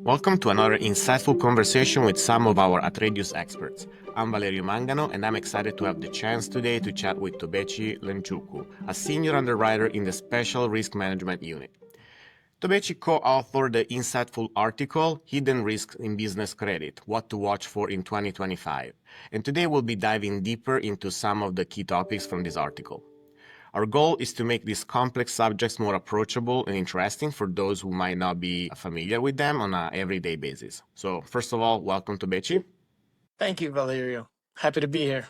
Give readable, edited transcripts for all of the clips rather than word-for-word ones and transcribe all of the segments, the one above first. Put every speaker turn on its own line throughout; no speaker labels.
Welcome to another insightful conversation with some of our Atradius experts. I'm Valerio Mangano, and I'm excited to have the chance today to chat with Tobechi Mlemchukwu, a senior underwriter in the Special Risk Management Unit. Tobechi co-authored the insightful article, Hidden Risks in Business Credit, What to Watch For in 2025. And today we'll be diving deeper into some of the key topics from this article. Our goal is to make these complex subjects more approachable and interesting for those who might not be familiar with them on an everyday basis. So first of all, welcome to Tobechi.
Thank you, Valerio. Happy to be here.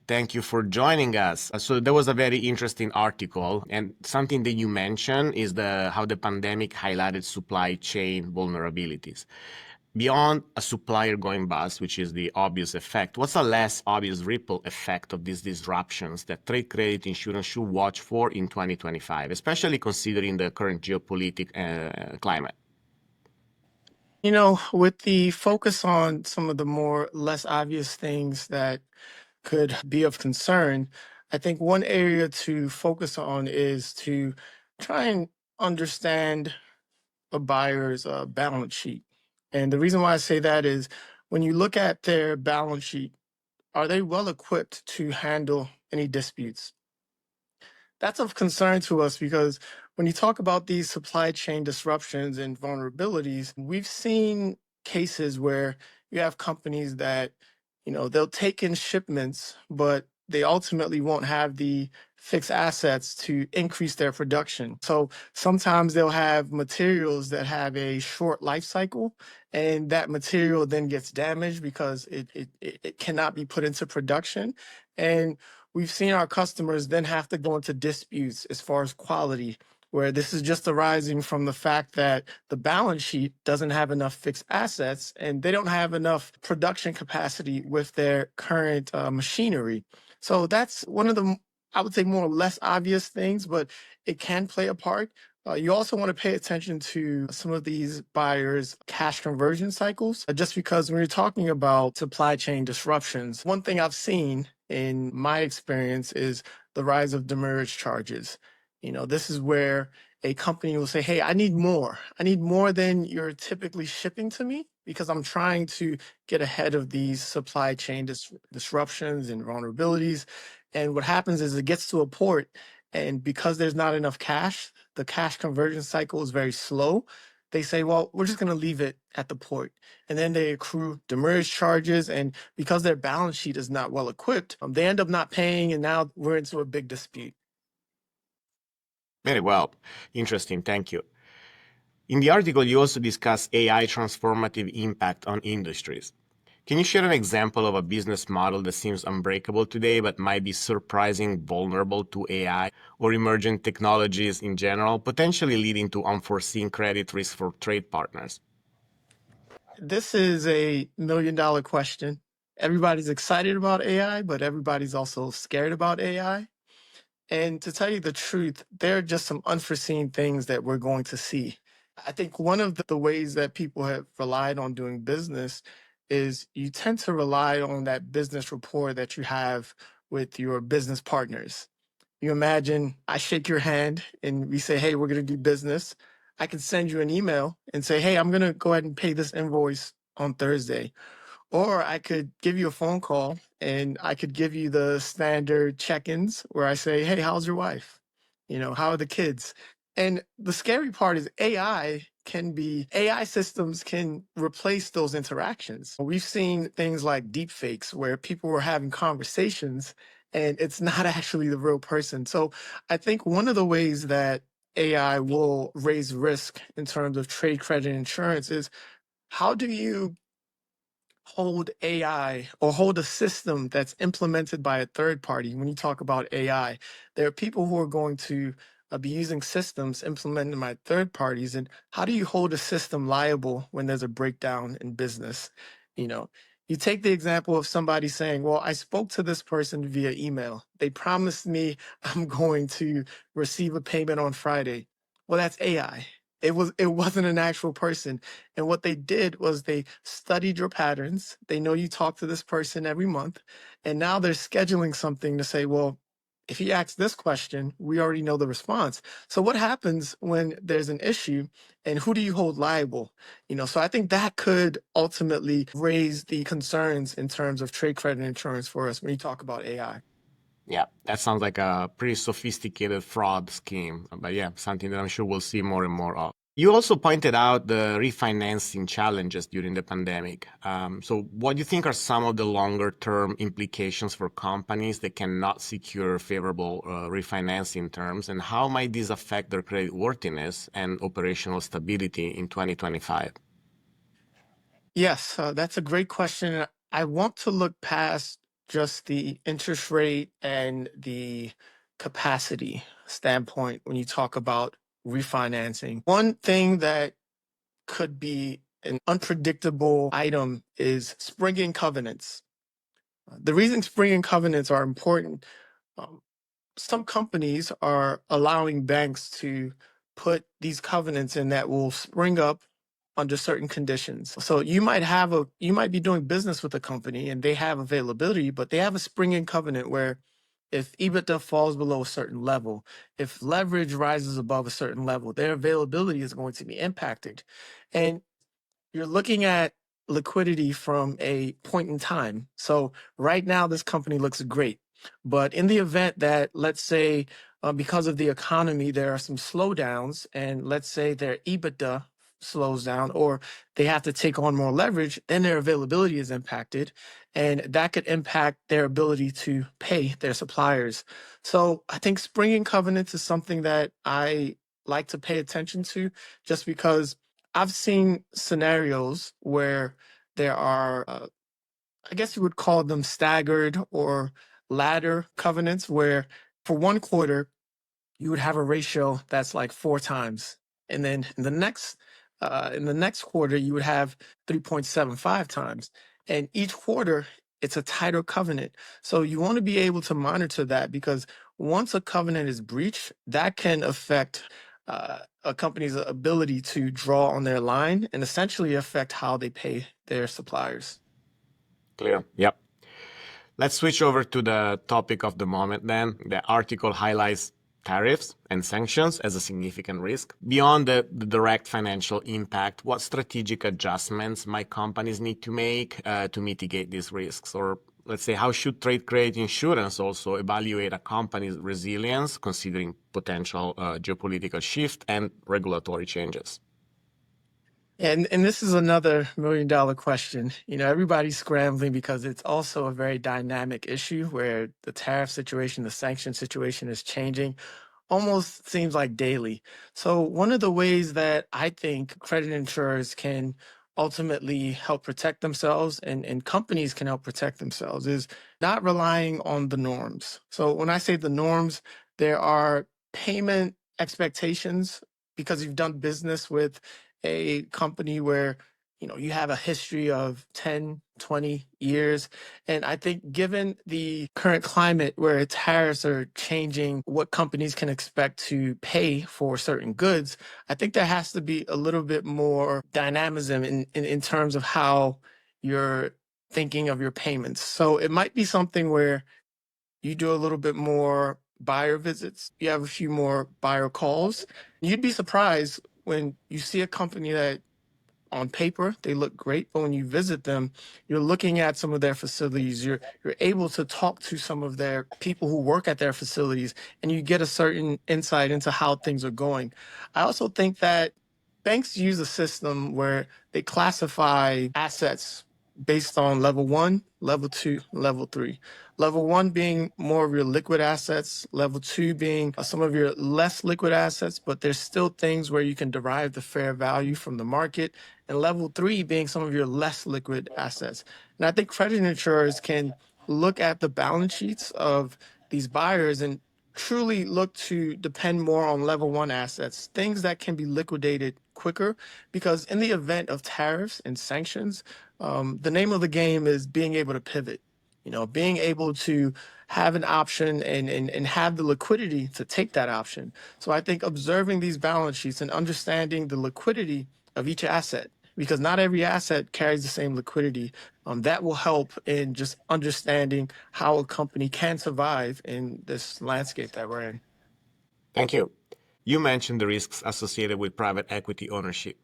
Thank you for joining us. So there was a very interesting article, and something that you mentioned is how the pandemic highlighted supply chain vulnerabilities. Beyond a supplier going bust, which is the obvious effect, what's a less obvious ripple effect of these disruptions that trade credit insurance should watch for in 2025, especially considering the current geopolitical climate?
You know, with the focus on some of the more less obvious things that could be of concern, I think one area to focus on is to try and understand a buyer's balance sheet. And the reason why I say that is when you look at their balance sheet, are they well equipped to handle any disputes? That's of concern to us because when you talk about these supply chain disruptions and vulnerabilities, we've seen cases where you have companies that, they'll take in shipments, but they ultimately won't have the fixed assets to increase their production. So sometimes they'll have materials that have a short life cycle, and that material then gets damaged because it cannot be put into production. And we've seen our customers then have to go into disputes as far as quality, where this is just arising from the fact that the balance sheet doesn't have enough fixed assets and they don't have enough production capacity with their current machinery. So that's one of the, I would say, more or less obvious things, but it can play a part. You also want to pay attention to some of these buyers' cash conversion cycles, just because when you're talking about supply chain disruptions, one thing I've seen in my experience is the rise of demurrage charges. This is where a company will say, hey, I need more. I need more than you're typically shipping to me because I'm trying to get ahead of these supply chain disruptions and vulnerabilities. And what happens is it gets to a port, and because there's not enough cash, the cash conversion cycle is very slow. They say, well, we're just going to leave it at the port. And then they accrue demurrage charges. And because their balance sheet is not well equipped, they end up not paying. And now we're into a big dispute.
Very well. Interesting. Thank you. In the article, you also discuss AI transformative impact on industries. Can you share an example of a business model that seems unbreakable today but might be surprisingly vulnerable to AI or emergent technologies in general, potentially leading to unforeseen credit risk for trade partners?
This is a $1 million question. Everybody's excited about AI, but everybody's also scared about AI. And to tell you the truth, there are just some unforeseen things that we're going to see. I think one of the ways that people have relied on doing business is you tend to rely on that business rapport that you have with your business partners. You imagine I shake your hand and we say, hey, we're going to do business. I can send you an email and say, hey, I'm going to go ahead and pay this invoice on Thursday. Or I could give you a phone call and I could give you the standard check-ins where I say, hey, how's your wife? How are the kids? And the scary part is AI systems can replace those interactions. We've seen things like deep fakes where people were having conversations and it's not actually the real person. So I think one of the ways that AI will raise risk in terms of trade credit insurance is how do you hold AI or hold a system that's implemented by a third party? When you talk about AI, there are people who are going to be using systems implemented by third parties. And how do you hold a system liable when there's a breakdown in business? You know, you take the example of somebody saying, well, I spoke to this person via email. They promised me I'm going to receive a payment on Friday. Well, that's AI. It wasn't an actual person. And what they did was they studied your patterns. They know you talk to this person every month. And now they're scheduling something to say, well, if he asks this question, we already know the response. So what happens when there's an issue and who do you hold liable? So I think that could ultimately raise the concerns in terms of trade credit insurance for us when you talk about AI.
Yeah, that sounds like a pretty sophisticated fraud scheme. But yeah, something that I'm sure we'll see more and more of. You also pointed out the refinancing challenges during the pandemic. So, what do you think are some of the longer term implications for companies that cannot secure favorable refinancing terms, and how might this affect their credit worthiness and operational stability in 2025?
Yes, that's a great question. I want to look past just the interest rate and the capacity standpoint when you talk about refinancing. One thing that could be an unpredictable item is springing covenants. The reason springing covenants are important, um, some companies are allowing banks to put these covenants in that will spring up under certain conditions. So you might be doing business with a company and they have availability, but they have a spring-in covenant where if EBITDA falls below a certain level, if leverage rises above a certain level, their availability is going to be impacted. And you're looking at liquidity from a point in time. So right now, this company looks great. But in the event that, let's say, because of the economy, there are some slowdowns, and let's say their EBITDA slows down, or they have to take on more leverage, then their availability is impacted, and that could impact their ability to pay their suppliers. So I think springing covenants is something that I like to pay attention to, just because I've seen scenarios where there are, I guess you would call them staggered or ladder covenants, where for one quarter, you would have a ratio that's like 4 times. And then in the next quarter, you would have 3.75 times. And each quarter, it's a tighter covenant. So you want to be able to monitor that, because once a covenant is breached, that can affect a company's ability to draw on their line and essentially affect how they pay their suppliers.
Clear. Yep. Let's switch over to the topic of the moment then. The article highlights tariffs and sanctions as a significant risk. Beyond the direct financial impact, what strategic adjustments might companies need to make to mitigate these risks? Or let's say, how should trade credit insurance also evaluate a company's resilience considering potential geopolitical shift and regulatory changes?
And this is another $1 million question. Everybody's scrambling because it's also a very dynamic issue where the tariff situation, the sanction situation is changing almost seems like daily. So one of the ways that I think credit insurers can ultimately help protect themselves, and companies can help protect themselves, is not relying on the norms. So when I say the norms, there are payment expectations because you've done business with a company where you have a history of 10, 20 years. And I think given the current climate where tariffs are changing what companies can expect to pay for certain goods, I think there has to be a little bit more dynamism in terms of how you're thinking of your payments. So it might be something where you do a little bit more buyer visits, you have a few more buyer calls. You'd be surprised when you see a company that on paper they look great, but when you visit them, you're looking at some of their facilities, you're able to talk to some of their people who work at their facilities, and you get a certain insight into how things are going. I also think that banks use a system where they classify assets based on level 1, level 2, level 3. Level 1 being more of your liquid assets, level 2 being some of your less liquid assets, but there's still things where you can derive the fair value from the market, and level 3 being some of your less liquid assets. And I think credit insurers can look at the balance sheets of these buyers and truly look to depend more on level 1 assets, things that can be liquidated quicker, because in the event of tariffs and sanctions, the name of the game is being able to pivot, being able to have an option and have the liquidity to take that option. So I think observing these balance sheets and understanding the liquidity of each asset because not every asset carries the same liquidity. That will help in just understanding how a company can survive in this landscape that we're in.
Thank you. You mentioned the risks associated with private equity ownership.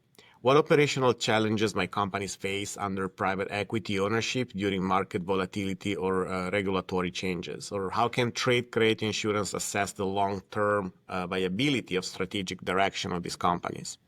What operational challenges might companies face under private equity ownership during market volatility or regulatory changes? Or how can trade credit insurance assess the long-term viability of strategic direction of these companies?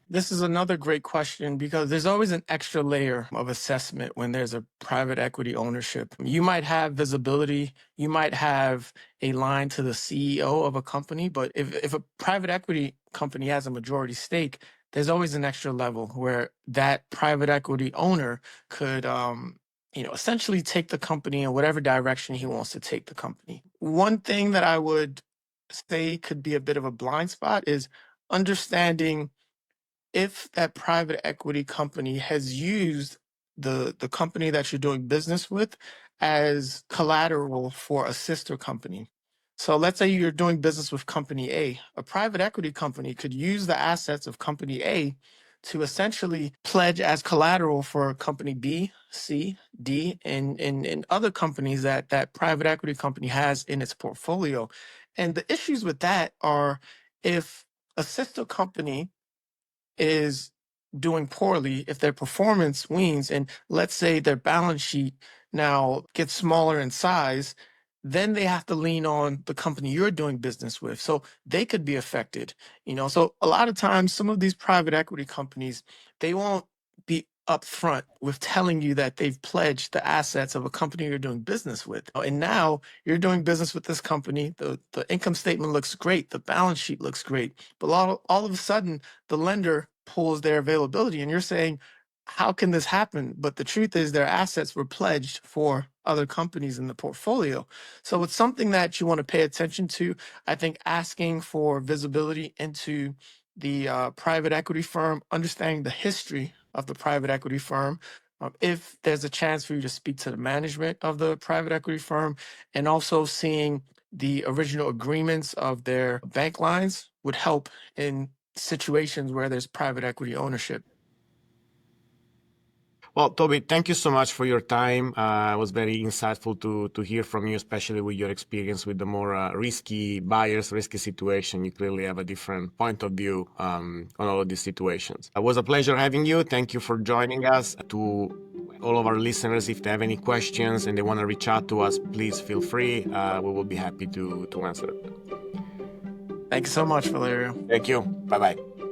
This is another great question because there's always an extra layer of assessment when there's a private equity ownership. You might have visibility, you might have a line to the CEO of a company, but if a private equity company has a majority stake, there's always an extra level where that private equity owner could essentially take the company in whatever direction he wants to take the company. One thing that I would say could be a bit of a blind spot is understanding if that private equity company has used the company that you're doing business with as collateral for a sister company. So let's say you're doing business with company A private equity company could use the assets of company A to essentially pledge as collateral for company B, C, D, and other companies that that private equity company has in its portfolio. And the issues with that are if a sister company is doing poorly, if their performance wanes, and let's say their balance sheet now gets smaller in size, then they have to lean on the company you're doing business with. So they could be affected. So a lot of times, some of these private equity companies, they won't be upfront with telling you that they've pledged the assets of a company you're doing business with. And now you're doing business with this company. The income statement looks great, the balance sheet looks great, but all of a sudden, the lender pulls their availability, and you're saying, how can this happen? But the truth is their assets were pledged for other companies in the portfolio. So it's something that you want to pay attention to. I think asking for visibility into the private equity firm, understanding the history of the private equity firm, if there's a chance for you to speak to the management of the private equity firm, and also seeing the original agreements of their bank lines would help in situations where there's private equity ownership.
Well, Toby, thank you so much for your time. It was very insightful to hear from you, especially with your experience with the more risky buyers, risky situation. You clearly have a different point of view on all of these situations. It was a pleasure having you. Thank you for joining us. To all of our listeners, if they have any questions and they want to reach out to us, please feel free. We will be happy to answer.
Thanks so much, Valerio.
Thank you. Bye-bye.